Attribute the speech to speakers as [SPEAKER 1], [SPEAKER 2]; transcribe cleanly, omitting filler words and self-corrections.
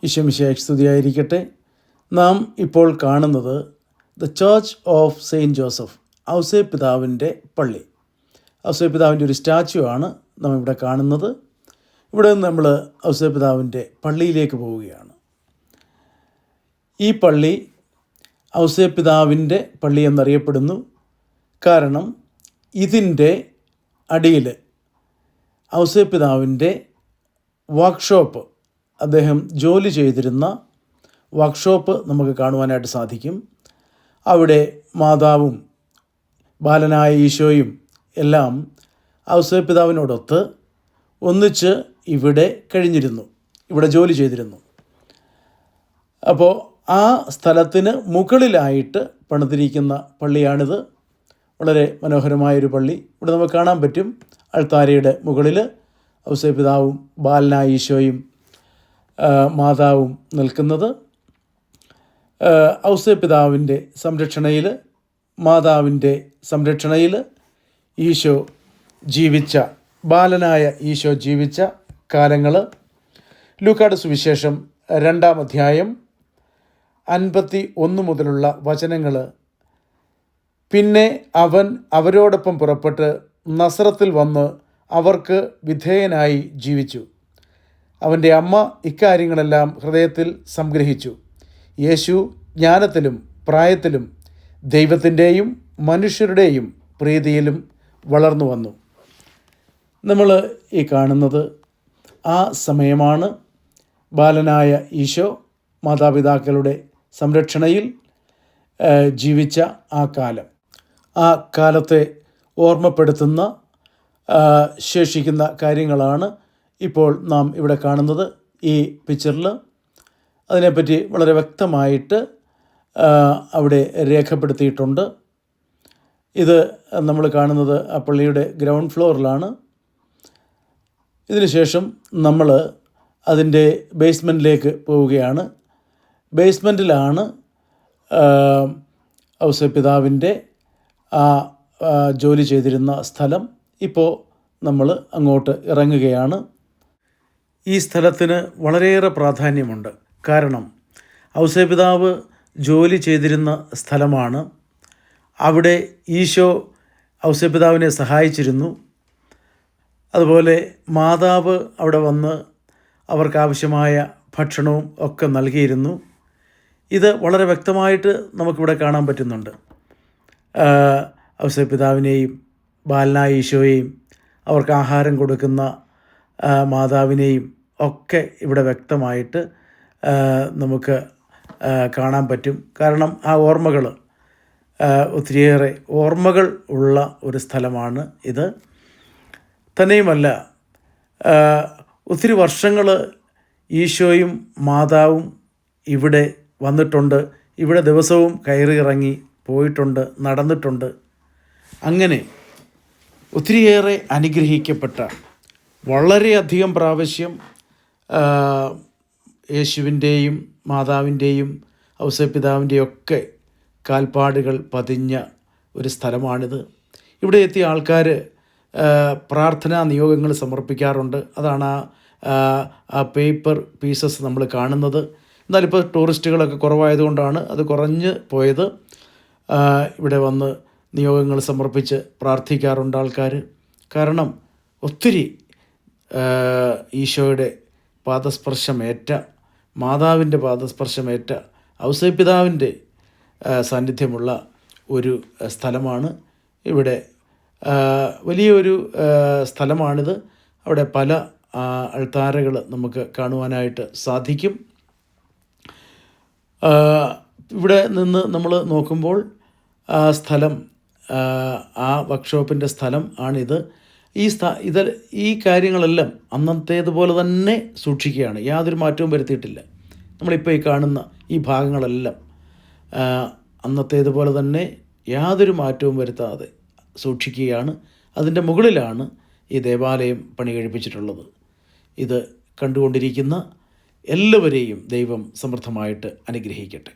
[SPEAKER 1] ഈശോമിശിഹായ്ക്ക് സ്തുതിയായിരിക്കട്ടെ. നാം ഇപ്പോൾ കാണുന്നത് the church of saint Joseph, ഔസേപ്പിതാവിൻ്റെ പള്ളി. ഔസേപ്പിതാവിൻ്റെ ഒരു സ്റ്റാച്യു ആണ് നാം ഇവിടെ കാണുന്നത്. ഇവിടെ നിന്ന് നമ്മൾ ഔസേപ്പിതാവിൻ്റെ പള്ളിയിലേക്ക് പോവുകയാണ്. ഈ പള്ളി ഔസേപ്പിതാവിൻ്റെ പള്ളി എന്നറിയപ്പെടുന്നു. കാരണം ഇതിൻ്റെ അടിയിൽ ഔസേപ്പിതാവിൻ്റെ വർക്ക്ഷോപ്പ്, അദ്ദേഹം ജോലി ചെയ്തിരുന്ന വർക്ക്ഷോപ്പ് നമുക്ക് കാണുവാനായിട്ട് സാധിക്കും. അവിടെ മാതാവും ബാലനായ ഈശോയും എല്ലാം ഔസേപ്പിതാവിനോടൊത്ത് ഒന്നിച്ച് ഇവിടെ കഴിഞ്ഞിരുന്നു, ഇവിടെ ജോലി ചെയ്തിരുന്നു. അപ്പോൾ ആ സ്ഥലത്തിന് മുകളിലായിട്ട് പണിതിരിക്കുന്ന പള്ളിയാണിത്. വളരെ മനോഹരമായൊരു പള്ളി. ഇവിടെ നമുക്ക് കാണാൻ പറ്റും അൾത്താരയുടെ മുകളിൽ ഔസേപ്പിതാവും ബാലനായ ഈശോയും മാതാവും നിൽക്കുന്നത്. ഔസേപ്പിതാവിൻ്റെ സംരക്ഷണയിൽ, മാതാവിൻ്റെ സംരക്ഷണയിൽ ഈശോ ജീവിച്ച, ബാലനായ ഈശോ ജീവിച്ച കാലങ്ങൾ ലൂക്കായുടെ സുവിശേഷം 2-ാം അധ്യായം 51 മുതലുള്ള വചനങ്ങൾ. പിന്നെ അവൻ അവരോടൊപ്പം പുറപ്പെട്ട് നസറത്തിൽ വന്ന് അവർക്ക് വിധേയനായി ജീവിച്ചു. അവൻ്റെ അമ്മ ഇക്കാര്യങ്ങളെല്ലാം ഹൃദയത്തിൽ സംഗ്രഹിച്ചു. യേശു ജ്ഞാനത്തിലും പ്രായത്തിലും ദൈവത്തിൻ്റെയും മനുഷ്യരുടെയും പ്രീതിയിലും വളർന്നു വന്നു. നമ്മൾ ഈ കാണുന്നത് ആ സമയമാണ്. ബാലനായ ഈശോ മാതാപിതാക്കളുടെ സംരക്ഷണയിൽ ജീവിച്ച ആ കാലം. ആ കാലത്തെ ഓർമ്മപ്പെടുത്തുന്ന ശേഷിക്കുന്ന കാര്യങ്ങളാണ് ഇപ്പോൾ നാം ഇവിടെ കാണുന്നത് ഈ പിക്ചറിൽ. അതിനെപ്പറ്റി വളരെ വ്യക്തമായിട്ട് അവിടെ രേഖപ്പെടുത്തിയിട്ടുണ്ട്. ഇത് നമ്മൾ കാണുന്നത് ആ പള്ളിയുടെ ഗ്രൗണ്ട് ഫ്ലോറിലാണ്. ഇതിനുശേഷം നമ്മൾ അതിൻ്റെ ബേസ്മെൻറ്റിലേക്ക് പോവുകയാണ്. ബേസ്മെൻറ്റിലാണ് ഔസേപ്പിതാവിൻ്റെ ആ ജോലി ചെയ്തിരുന്ന സ്ഥലം. ഇപ്പോൾ നമ്മൾ അങ്ങോട്ട് ഇറങ്ങുകയാണ്. ഈ സ്ഥലത്തിന് വളരെയേറെ പ്രാധാന്യമുണ്ട്. കാരണം ഔസേപ്പിതാവ് ജോലി ചെയ്തിരുന്ന സ്ഥലമാണ്. അവിടെ ഈശോ ഔസേപ്പിതാവിനെ സഹായിച്ചിരുന്നു. അതുപോലെ മാതാവ് അവിടെ വന്ന് അവർക്കാവശ്യമായ ഭക്ഷണവും ഒക്കെ നൽകിയിരുന്നു. ഇത് വളരെ വ്യക്തമായിട്ട് നമുക്കിവിടെ കാണാൻ പറ്റുന്നുണ്ട്. ഔസേപ്പിതാവിനെയും ബാലനായ ഈശോയെയും അവർക്ക് ആഹാരം കൊടുക്കുന്ന മാതാവിനെയും ഒക്കെ ഇവിടെ വ്യക്തമായിട്ട് നമുക്ക് കാണാൻ പറ്റും. കാരണം ആ ഓർമ്മകൾ, ഒത്തിരിയേറെ ഓർമ്മകൾ ഉള്ള ഒരു സ്ഥലമാണ് ഇത്. തന്നെയുമല്ല, ഒത്തിരി വർഷങ്ങൾ ഈശോയും മാതാവും ഇവിടെ വന്നിട്ടുണ്ട്. ഇവിടെ ദിവസവും കയറി ഇറങ്ങി പോയിട്ടുണ്ട്, നടന്നിട്ടുണ്ട്. അങ്ങനെ ഒത്തിരിയേറെ അനുഗ്രഹിക്കപ്പെട്ട, വളരെയധികം പ്രാവശ്യം യേശുവിൻ്റെയും മാതാവിൻ്റെയും ഔസേപ്പിതാവിൻ്റെയും ഒക്കെ കാൽപ്പാടുകൾ പതിഞ്ഞ ഒരു സ്ഥലമാണിത്. ഇവിടെ എത്തിയ ആൾക്കാർ പ്രാർത്ഥനാ നിയോഗങ്ങൾ സമർപ്പിക്കാറുണ്ട്. അതാണ് ആ പേപ്പർ പീസസ് നമ്മൾ കാണുന്നത്. എന്നാലിപ്പോൾ ടൂറിസ്റ്റുകളൊക്കെ കുറവായതുകൊണ്ടാണ് അത് കുറഞ്ഞ് പോയത്. ഇവിടെ വന്ന് നിയോഗങ്ങൾ സമർപ്പിച്ച് പ്രാർത്ഥിക്കാറുണ്ട് ആൾക്കാർ. കാരണം ഒത്തിരി ഈശോയുടെ പാദസ്പർശമേറ്റ, മാതാവിൻ്റെ പാദസ്പർശമേറ്റ ഔസേപ്പിതാവിൻ്റെ സാന്നിധ്യമുള്ള ഒരു സ്ഥലമാണ്. ഇവിടെ വലിയൊരു സ്ഥലമാണിത്. അവിടെ പല അൾത്താരകൾ നമുക്ക് കാണുവാനായിട്ട് സാധിക്കും. ഇവിടെ നിന്ന് നമ്മൾ നോക്കുമ്പോൾ ആ സ്ഥലം, ആ വർക്ക്ഷോപ്പിൻ്റെ സ്ഥലം ആണിത്. ഈ കാര്യങ്ങളെല്ലാം അന്നത്തേതുപോലെ തന്നെ സൂക്ഷിക്കുകയാണ്. യാതൊരു മാറ്റവും വരുത്തിയിട്ടില്ല. നമ്മളിപ്പോൾ ഈ കാണുന്ന ഈ ഭാഗങ്ങളെല്ലാം അന്നത്തേതുപോലെ തന്നെ യാതൊരു മാറ്റവും വരുത്താതെ സൂക്ഷിക്കുകയാണ്. അതിൻ്റെ മുകളിലാണ് ഈ ദേവാലയം പണി കഴിപ്പിച്ചിട്ടുള്ളത്. ഇത് കണ്ടുകൊണ്ടിരിക്കുന്ന എല്ലാവരെയും ദൈവം സമൃദ്ധമായിട്ട് അനുഗ്രഹിക്കട്ടെ.